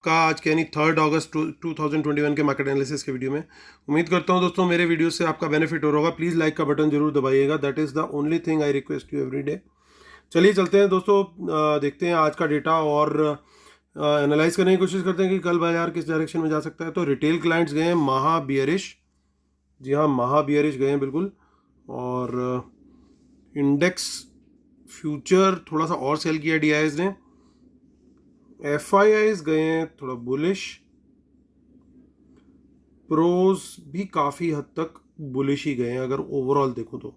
का आज के यानी 3 अगस्त 2021 के मार्केट एनालिसिस के वीडियो में। उम्मीद करता हूं दोस्तों मेरे वीडियो से आपका बेनिफिट हो रहा होगा। प्लीज़ लाइक का बटन जरूर दबाइएगा, that is the only thing I request you every day. चलिए चलते हैं दोस्तों, देखते हैं आज का डेटा और एनालाइज करने की कोशिश करते हैं कि कल बाजार किस डायरेक्शन में जा सकता है। तो रिटेल क्लाइंट्स गए हैं महा बियरिश, जी हाँ महा बियरिश गए हैं बिल्कुल। और इंडेक्स फ्यूचर थोड़ा सा और सेल किया डीआईएस ने। एफआईआईज गए हैं थोड़ा बुलिश, प्रोज भी काफ़ी हद तक बुलिश ही गए हैं अगर ओवरऑल देखूं तो।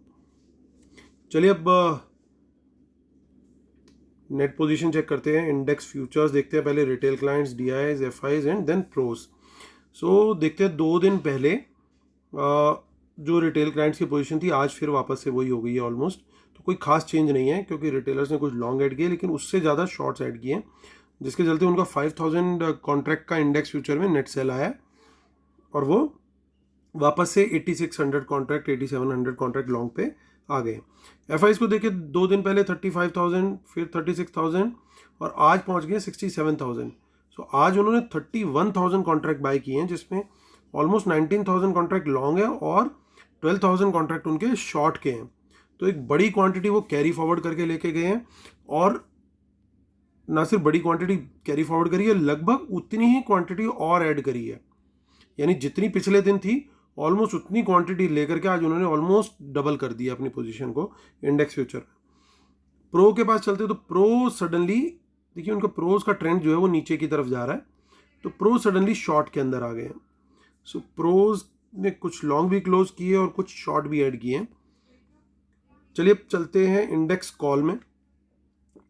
चलिए अब नेट पोजीशन चेक करते हैं, इंडेक्स फ्यूचर्स देखते हैं पहले, retail clients, DIs, FIs and then pros. So देखते हैं 2 दिन पहले जो रिटेल क्लाइंट्स की पोजीशन थी आज फिर वापस से वही हो गई है ऑलमोस्ट। तो कोई खास चेंज नहीं है क्योंकि रिटेलर्स ने कुछ लॉन्ग ऐड किए लेकिन उससे ज़्यादा शॉर्ट्स ऐड किए, जिसके चलते उनका 5000 कॉन्ट्रैक्ट का इंडेक्स फ्यूचर में नेट सेल आया और वो वापस से 8600 कॉन्ट्रैक्ट 8700 कॉन्ट्रैक्ट लॉन्ग पे आ गए। एफआईज को देखे 2 दिन पहले 35,000 फिर 36,000 और आज पहुंच गए 67,000। सो आज उन्होंने 31,000 कॉन्ट्रैक्ट बाय किए हैं जिसमें ऑलमोस्ट 19,000 कॉन्ट्रैक्ट लॉन्ग है और 12,000 कॉन्ट्रैक्ट उनके शॉर्ट के हैं। तो एक बड़ी क्वांटिटी वो कैरी फॉरवर्ड करके लेके गए हैं और ना सिर्फ बड़ी क्वांटिटी कैरी फॉरवर्ड करी है, लगभग उतनी ही क्वांटिटी और ऐड करी है। यानी जितनी पिछले दिन थी ऑलमोस्ट उतनी क्वांटिटी लेकर के आज उन्होंने ऑलमोस्ट डबल कर दिया अपनी पोजीशन को इंडेक्स फ्यूचर। प्रो के पास चलते तो प्रो सडनली देखिए उनका प्रोज का ट्रेंड जो है वो नीचे की तरफ जा रहा है, तो प्रो सडनली शॉर्ट के अंदर आ गए हैं। सो प्रोज ने कुछ लॉन्ग भी क्लोज किए और कुछ शॉर्ट भी ऐड किए हैं। चलिए अब चलते हैं इंडेक्स कॉल में।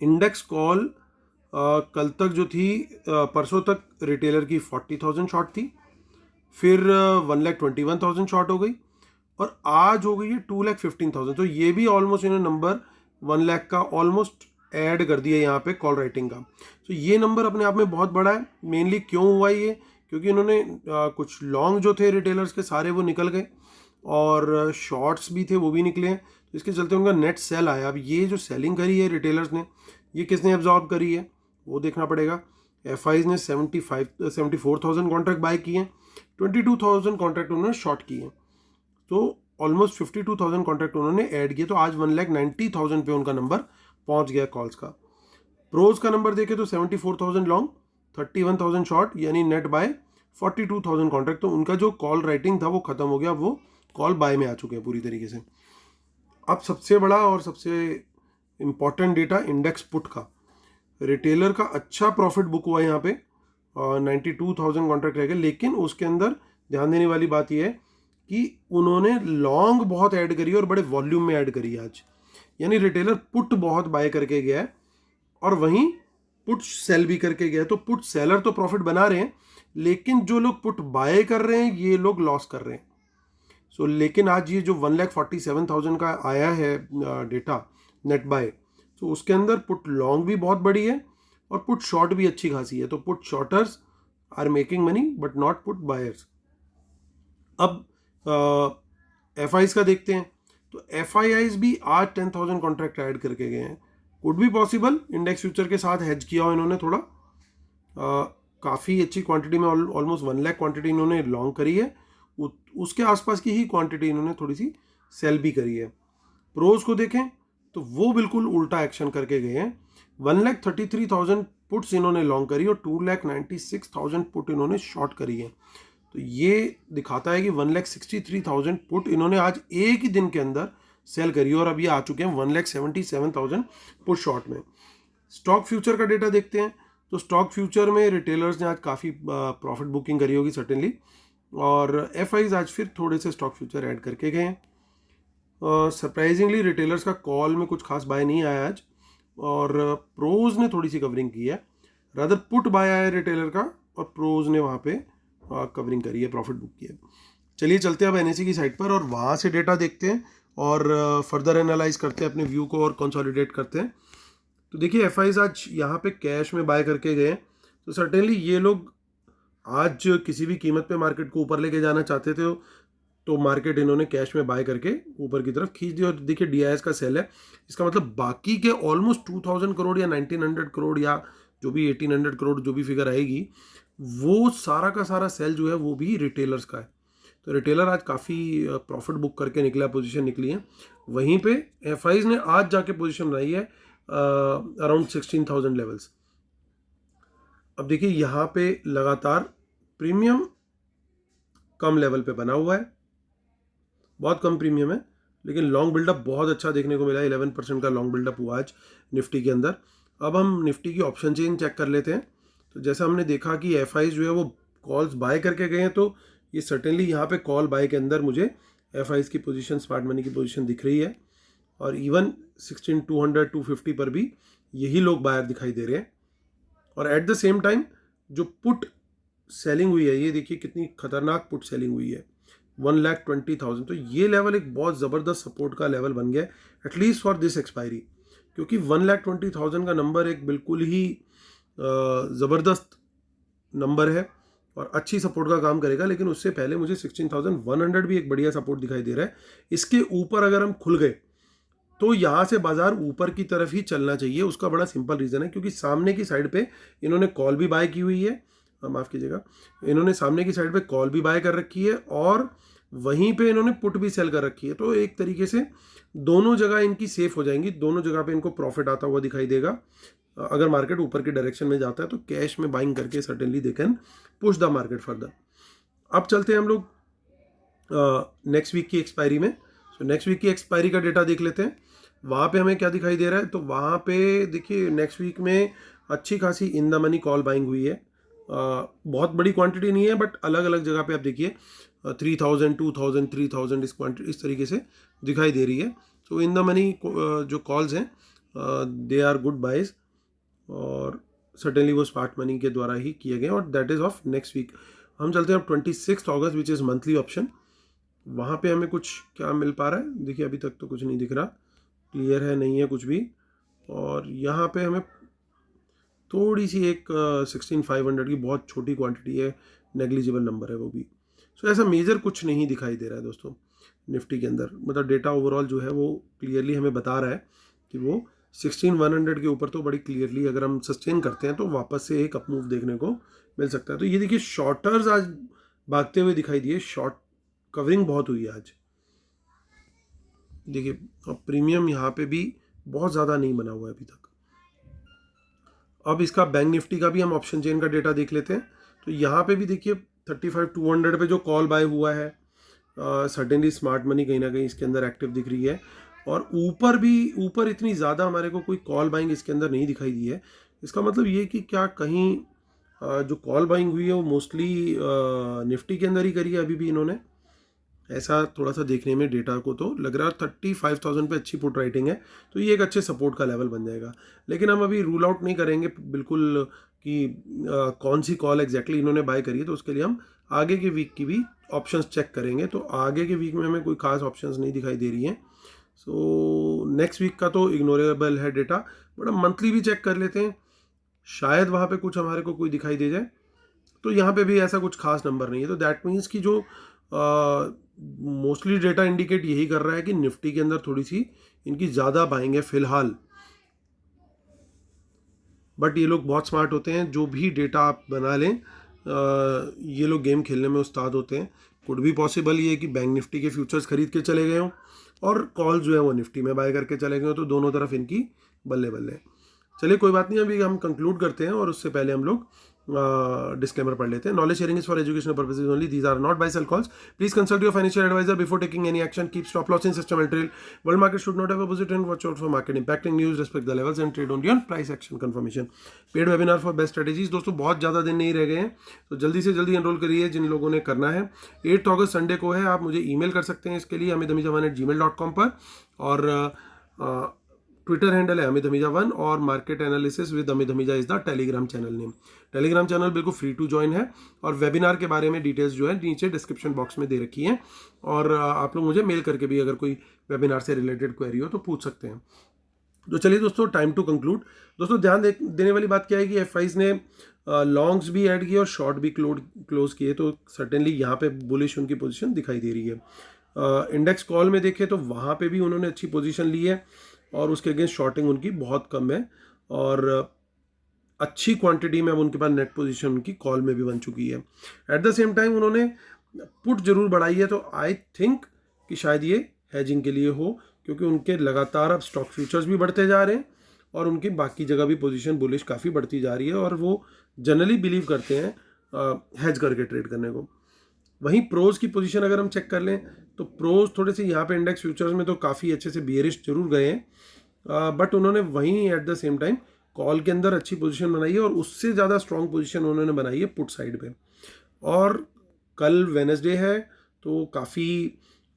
इंडेक्स कॉल कल तक जो थी, परसों तक रिटेलर की 40,000 शॉर्ट थी, फिर 1,21,000 शॉर्ट हो गई और आज हो गई है 2,15,000। तो ये भी ऑलमोस्ट इन्होंने नंबर 1 लाख का ऑलमोस्ट ऐड कर दिया यहाँ पे कॉल राइटिंग का। तो ये नंबर अपने आप में बहुत बड़ा है। मेनली क्यों हुआ ये, क्योंकि इन्होंने कुछ लॉन्ग जो थे रिटेलर्स के सारे वो निकल गए और शॉर्ट्स भी थे वो भी निकले हैं, तो इसके चलते उनका नेट सेल आया। अब ये जो सेलिंग करी है रिटेलर्स ने, ये किसने एब्जॉर्ब करी है वो देखना पड़ेगा। एफआईज ने 74,000 कॉन्ट्रैक्ट बाय किए हैं, 22,000 कॉन्ट्रैक्ट उन्होंने शॉर्ट किए हैं, तो ऑलमोस्ट 52,000 कॉन्ट्रैक्ट उन्होंने ऐड किए। तो आज 1,90,000 पे उनका नंबर पहुंच गया कॉल्स का। प्रोज का नंबर देखे तो 74,000 लॉन्ग 31,000 शॉर्ट, यानी नेट बाय 42,000 कॉन्ट्रैक्ट। तो उनका जो कॉल राइटिंग था वो खत्म हो गया, वो कॉल बाय में आ चुके हैं पूरी तरीके से। अब सबसे बड़ा और सबसे इंपॉर्टेंट डेटा इंडेक्स पुट का। रिटेलर का अच्छा प्रॉफिट बुक हुआ यहाँ पे, 92,000 कॉन्ट्रैक्ट रह गए, लेकिन उसके अंदर ध्यान देने वाली बात यह है कि उन्होंने लॉन्ग बहुत ऐड करी और बड़े वॉल्यूम में ऐड करी आज। यानी रिटेलर पुट बहुत बाय करके गया है और वहीं पुट सेल भी करके गया है। तो पुट सेलर तो प्रॉफिट बना रहे हैं लेकिन जो लोग पुट बाय कर रहे हैं ये लोग लॉस कर रहे हैं। सो लेकिन आज ये जो 1,47,000 का आया है डेटा नेट बाय, तो उसके अंदर पुट लॉन्ग भी बहुत बड़ी है और पुट शॉर्ट भी अच्छी खासी है। तो put shorters are making money but not put buyers. अब एफआईज का देखते हैं, तो एफआईआईज भी आज 10,000 कॉन्ट्रैक्ट ऐड करके गए हैं। कुड भी पॉसिबल इंडेक्स फ्यूचर के साथ हेज किया हो इन्होंने थोड़ा, काफ़ी अच्छी क्वांटिटी में, ऑलमोस्ट 1 लाख क्वांटिटी इन्होंने लॉन्ग करी है, उसके आसपास की ही क्वांटिटी इन्होंने थोड़ी सी सेल भी करी है। प्रोज को देखें तो वो बिल्कुल उल्टा एक्शन करके गए हैं। 1,33,000 पुट्स इन्होंने लॉन्ग करी और 2,96,000 पुट इन्होंने शॉर्ट करी है। तो ये दिखाता है कि 1,63,000 पुट इन्होंने आज एक ही दिन के अंदर सेल करी और अब ये आ चुके हैं 1,77,000 पुट शॉर्ट में। स्टॉक फ्यूचर का डेटा देखते हैं, तो स्टॉक फ्यूचर में रिटेलर्स ने आज काफ़ी प्रॉफिट बुकिंग करी होगी सर्टेनली, और एफआईज आज फिर थोड़े से स्टॉक फ्यूचर ऐड करके गए हैं। सरप्राइजिंगली रिटेलर्स का कॉल में कुछ खास बाय नहीं आया आज और प्रोज ने थोड़ी सी कवरिंग की है, रादर पुट बाय आया रिटेलर का और प्रोज ने वहाँ पे कवरिंग करी है, प्रॉफिट बुक किया है। चलिए चलते हैं अब एनएसई की साइट पर और वहाँ से डेटा देखते हैं और फर्दर एनालाइज करते हैं अपने व्यू को और कंसोलिडेट करते हैं। तो देखिए एफआईज आज यहाँ पे कैश में बाय करके गए, तो सर्टेनली ये लोग आज किसी भी कीमत पे मार्केट को ऊपर लेके जाना चाहते थे, तो मार्केट इन्होंने कैश में बाय करके ऊपर की तरफ खींच दिया। और देखिए डीआईएस का सेल है, इसका मतलब बाकी के ऑलमोस्ट 2,000 करोड़ या 1,900 करोड़ या जो भी 1,800 करोड़ जो भी फिगर आएगी, वो सारा का सारा सेल जो है वो भी रिटेलर्स का है। तो रिटेलर आज काफ़ी प्रॉफिट बुक करके निकला, पोजीशन निकली है। वहीं पे एफआईज ने आज जाके पोजीशन बनाई है अराउंड 16,000 लेवल्स। अब देखिए यहाँ पे लगातार प्रीमियम कम लेवल पे बना हुआ है, बहुत कम प्रीमियम है, लेकिन लॉन्ग बिल्डअप बहुत अच्छा देखने को मिला। 11% का लॉन्ग बिल्डअप हुआ आज निफ्टी के अंदर। अब हम निफ्टी की ऑप्शन चेन चेक कर लेते हैं। तो जैसा हमने देखा कि एफआईज जो है वो कॉल्स बाय करके गए हैं, तो ये सर्टेनली यहाँ पे कॉल बाय के अंदर मुझे एफआईज की पोजीशन, स्मार्ट मनी की पोजीशन दिख रही है। और इवन 16,200 250 पर भी यही लोग बायर दिखाई दे रहे हैं। और एट द सेम टाइम जो पुट सेलिंग हुई है, ये देखिए कितनी खतरनाक पुट सेलिंग हुई है, 1,20,000। तो ये लेवल एक बहुत ज़बरदस्त सपोर्ट का लेवल बन गया एटलीस्ट फॉर दिस एक्सपायरी, क्योंकि 1,20,000 का नंबर एक बिल्कुल ही ज़बरदस्त नंबर है और अच्छी सपोर्ट का काम करेगा। लेकिन उससे पहले मुझे 16,100 भी एक बढ़िया सपोर्ट दिखाई दे रहा है। इसके ऊपर अगर हम खुल गए तो यहाँ से बाजार ऊपर की तरफ ही चलना चाहिए। उसका बड़ा सिंपल रीज़न है, क्योंकि सामने की साइड पे इन्होंने कॉल भी बाय की हुई है, माफ़ कीजिएगा, इन्होंने सामने की साइड पे कॉल भी बाय कर रखी है और वहीं पे इन्होंने पुट भी सेल कर रखी है। तो एक तरीके से दोनों जगह इनकी सेफ हो जाएंगी, दोनों जगह पे इनको प्रॉफिट आता हुआ दिखाई देगा। अगर मार्केट ऊपर की डायरेक्शन में जाता है तो कैश में बाइंग करके certainly they can push the market further. अब चलते हैं हम लोग नेक्स्ट वीक की एक्सपायरी में। सो नेक्स्ट वीक की एक्सपायरी का डेटा देख लेते हैं। वहाँ पे हमें क्या दिखाई दे रहा है, तो वहाँ पे देखिए नेक्स्ट वीक में अच्छी खासी इन द मनी कॉल बाइंग हुई है। बहुत बड़ी क्वांटिटी नहीं है, बट अलग अलग जगह पे आप देखिए 3,000 2,000 3,000 इस क्वांटिटी इस तरीके से दिखाई दे रही है। तो इन द मनी जो कॉल्स हैं दे आर गुड बाइज, और सर्टेनली वो स्मार्ट मनी के द्वारा ही किए गए, और that is of next week. हम चलते हैं अब 26 अगस्त विच इज़ मंथली ऑप्शन। वहाँ पे हमें कुछ क्या मिल पा रहा है, देखिए अभी तक तो कुछ नहीं दिख रहा, क्लियर है, नहीं है कुछ भी। और यहाँ पे हमें थोड़ी सी एक 16,500 की बहुत छोटी क्वांटिटी है, नेग्लिजिबल नंबर है वो भी। सो ऐसा मेजर कुछ नहीं दिखाई दे रहा है दोस्तों निफ्टी के अंदर। मतलब डेटा ओवरऑल जो है वो क्लियरली हमें बता रहा है कि वो 16,100 के ऊपर तो बड़ी क्लियरली अगर हम सस्टेन करते हैं तो वापस से एक अप मूव देखने को मिल सकता है। तो ये देखिए शॉर्टर्स आज भागते हुए दिखाई दिए, शॉर्ट कवरिंग बहुत हुई है आज। देखिए अब प्रीमियम यहाँ पे भी बहुत ज़्यादा नहीं बना हुआ है अभी तक। अब इसका बैंक निफ्टी का भी हम ऑप्शन चेन का डेटा देख लेते हैं। तो यहाँ पे भी देखिए 35,200 पे जो कॉल बाय हुआ है, सर्टेनली स्मार्ट मनी कहीं ना कहीं इसके अंदर एक्टिव दिख रही है। और ऊपर इतनी ज़्यादा हमारे को कोई कॉल बाइंग इसके अंदर नहीं दिखाई दी है। इसका मतलब ये कि क्या कहीं जो कॉल बाइंग हुई है वो मोस्टली निफ्टी के अंदर ही करी है अभी भी इन्होंने, ऐसा थोड़ा सा देखने में डेटा को तो लग रहा है। 35,000 पे अच्छी पुट राइटिंग है, तो ये एक अच्छे सपोर्ट का लेवल बन जाएगा। लेकिन हम अभी रूल आउट नहीं करेंगे बिल्कुल कि कौन सी कॉल एग्जैक्टली इन्होंने बाय करी है, तो उसके लिए हम आगे के वीक की भी ऑप्शंस चेक करेंगे। तो आगे के वीक में हमें कोई खास ऑप्शंस नहीं दिखाई दे रही हैं। सो नेक्स्ट वीक का तो इग्नोरेबल है डेटा, बट हम मंथली भी चेक कर लेते हैं, शायद वहाँ पे कुछ हमारे को कोई दिखाई दे जाए। तो यहाँ पे भी ऐसा कुछ खास नंबर नहीं है। तो दैट मीन्स कि जो मोस्टली डेटा इंडिकेट यही कर रहा है कि निफ्टी के अंदर थोड़ी सी इनकी ज़्यादा बाइंग है फिलहाल। बट ये लोग बहुत स्मार्ट होते हैं, जो भी डेटा आप बना लें ये लोग गेम खेलने में उस्ताद होते हैं। कुड भी पॉसिबल ये कि बैंक निफ्टी के फ्यूचर्स खरीद के चले गए हों और कॉल जो है वो निफ्टी में बाय करके चले गए हों, तो दोनों तरफ इनकी बल्ले बल्ले। चलिए कोई बात नहीं, अभी हम कंक्लूड करते हैं और उससे पहले हम लोग डिस्क्लेमर पढ़ लेते हैं। Knowledge sharing is for educational purposes only, these are not buy sell calls, please consult your financial advisor before taking any action, keep stop loss in system and trail, world market should not have a positive and watch out for market impacting news, respect the levels and trade only on price action confirmation. Paid webinar for best strategies. दोस्तों बहुत ज़्यादा दिन नहीं रह गए हैं, तो जल्दी से जल्दी एनरोल करिए जिन लोगों ने करना है। 8 अगस्त संडे को है, आप मुझे ईमेल कर सकते हैं इसके लिए amithamija1@gmail.com पर, और ट्विटर हैंडल है अमित हमीजा 1, और market analysis with Amit Hamija is the Telegram channel name. Telegram channel बिल्कुल फ्री टू ज्वाइन है, और वेबिनार के बारे में डिटेल्स जो है नीचे डिस्क्रिप्शन बॉक्स में दे रखी है, और आप लोग मुझे मेल करके भी अगर कोई वेबिनार से रिलेटेड क्वेरी हो तो पूछ सकते हैं। तो चलिए दोस्तों, टाइम टू कंक्लूड। दोस्तों ध्यान देने वाली बात क्या है कि एफआईज ने लॉन्ग्स भी ऐड किए और शॉर्ट भी क्लोज किए, तो सर्टेनली यहाँ पे बुलिश उनकी पोजीशन दिखाई दे रही है। इंडेक्स कॉल में देखें तो वहाँ पे भी उन्होंने अच्छी पोजीशन ली है, और उसके अगेंस्ट शॉर्टिंग उनकी बहुत कम है। और अच्छी क्वांटिटी में अब उनके पास नेट पोजीशन उनकी कॉल में भी बन चुकी है। एट द सेम टाइम उन्होंने पुट जरूर बढ़ाई है, तो आई थिंक कि शायद ये हेजिंग के लिए हो, क्योंकि उनके लगातार अब स्टॉक फ्यूचर्स भी बढ़ते जा रहे हैं और उनकी बाकी जगह भी पोजीशन बुलिश काफ़ी बढ़ती जा रही है, और वो जनरली बिलीव करते हैं हेज करके ट्रेड करने को। वहीं प्रोज की पोजीशन अगर हम चेक कर लें तो प्रोज थोड़े से यहाँ पे इंडेक्स फ्यूचर्स में तो काफ़ी अच्छे से बियरिश जरूर गए हैं, बट उन्होंने वहीं at the same time call के अंदर अच्छी पोजीशन बनाई है, और उससे ज़्यादा स्ट्रॉन्ग पोजीशन उन्होंने बनाई है पुट साइड पे। और कल वेडनेसडे है तो काफ़ी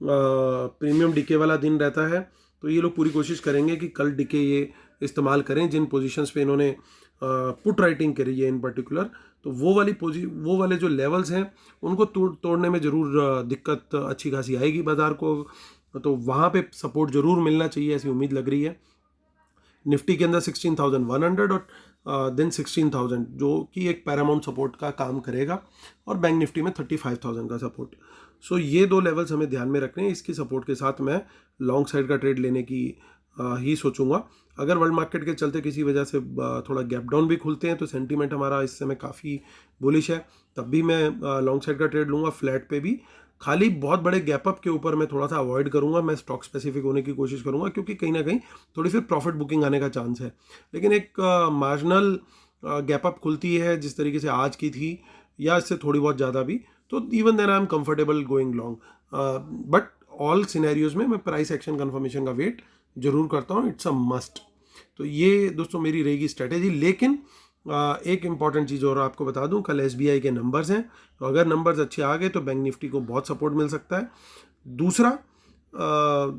प्रीमियम डिके वाला दिन रहता है, तो ये लोग पूरी कोशिश करेंगे कि कल डिके ये इस्तेमाल करें जिन पोजीशंस पे इन्होंने पुट राइटिंग करी है इन पर्टिकुलर। तो वो वाले जो लेवल्स हैं उनको तोड़ने में ज़रूर दिक्कत अच्छी खासी आएगी बाजार को, तो वहाँ पे सपोर्ट ज़रूर मिलना चाहिए, ऐसी उम्मीद लग रही है। निफ्टी के अंदर 16,100 और देन 16,000 जो कि एक पैरामाउंट सपोर्ट का काम करेगा, और बैंक निफ्टी में 35,000 का सपोर्ट। सो ये दो लेवल्स हमें ध्यान में रखने हैं। इसकी सपोर्ट के साथ मैं लॉन्ग साइड का ट्रेड लेने की ही सोचूंगा। अगर वर्ल्ड मार्केट के चलते किसी वजह से थोड़ा गैप डाउन भी खुलते हैं तो सेंटीमेंट हमारा इस समय काफ़ी बुलिश है, तब भी मैं लॉन्ग साइड का ट्रेड लूँगा फ्लैट पे भी। खाली बहुत बड़े गैप अप के ऊपर मैं थोड़ा सा अवॉइड करूंगा, मैं स्टॉक स्पेसिफिक होने की कोशिश करूंगा, क्योंकि कहीं ना कहीं थोड़ी फिर प्रॉफिट बुकिंग आने का चांस है। लेकिन एक मार्जिनल गैप अप खुलती है जिस तरीके से आज की थी, या इससे थोड़ी बहुत ज़्यादा भी, तो even then I am comfortable going long. But all scenarios में मैं प्राइस एक्शन कंफर्मेशन का वेट जरूर करता हूँ, इट्स अ मस्ट। तो ये दोस्तों मेरी रहेगी स्ट्रेटेजी। लेकिन एक इंपॉर्टेंट चीज़ और आपको बता दूं, कल एसबीआई के नंबर्स हैं, तो अगर नंबर्स अच्छे आ गए तो बैंक निफ्टी को बहुत सपोर्ट मिल सकता है।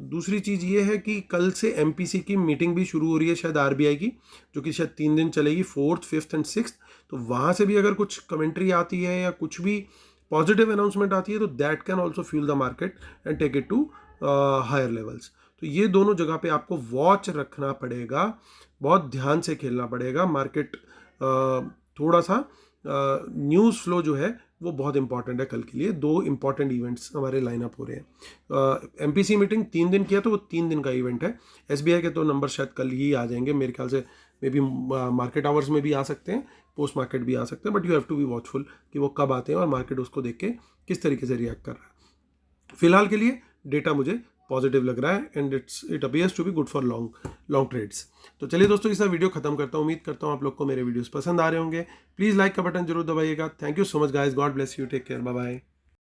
दूसरी चीज़ ये है कि कल से एमपीसी की मीटिंग भी शुरू हो रही है शायद आरबीआई की, जो कि शायद 3 दिन चलेगी, 4th, 5th एंड 6th। तो वहाँ से भी अगर कुछ कमेंट्री आती है या कुछ भी पॉजिटिव अनाउंसमेंट आती है तो that can also fuel the market and take it to higher levels. तो ये दोनों जगह पे आपको वॉच रखना पड़ेगा, बहुत ध्यान से खेलना पड़ेगा। मार्केट थोड़ा सा न्यूज़ फ्लो जो है वो बहुत इंपॉर्टेंट है कल के लिए। 2 इंपॉर्टेंट इवेंट्स हमारे लाइनअप हो रहे हैं। एमपीसी मीटिंग 3 दिन किया तो वो 3 दिन का इवेंट है। एसबीआई के तो नंबर शायद कल ही आ जाएंगे मेरे ख्याल से, मे बी मार्केट आवर्स में भी आ सकते हैं, पोस्ट मार्केट भी आ सकते हैं, but you have to be watchful कि वो कब आते हैं और मार्केट उसको देख के किस तरीके से रिएक्ट कर रहा है। फिलहाल के लिए डेटा मुझे पॉजिटिव लग रहा है and it appears to be good for long trades. तो चलिए दोस्तों, इस वीडियो खत्म करता हूँ। उम्मीद करता हूँ आप लोग को मेरे वीडियोस पसंद आ रहे होंगे। प्लीज़ लाइक का बटन जरूर दबाइएगा। Thank you so much guys, God bless you, take care, bye bye.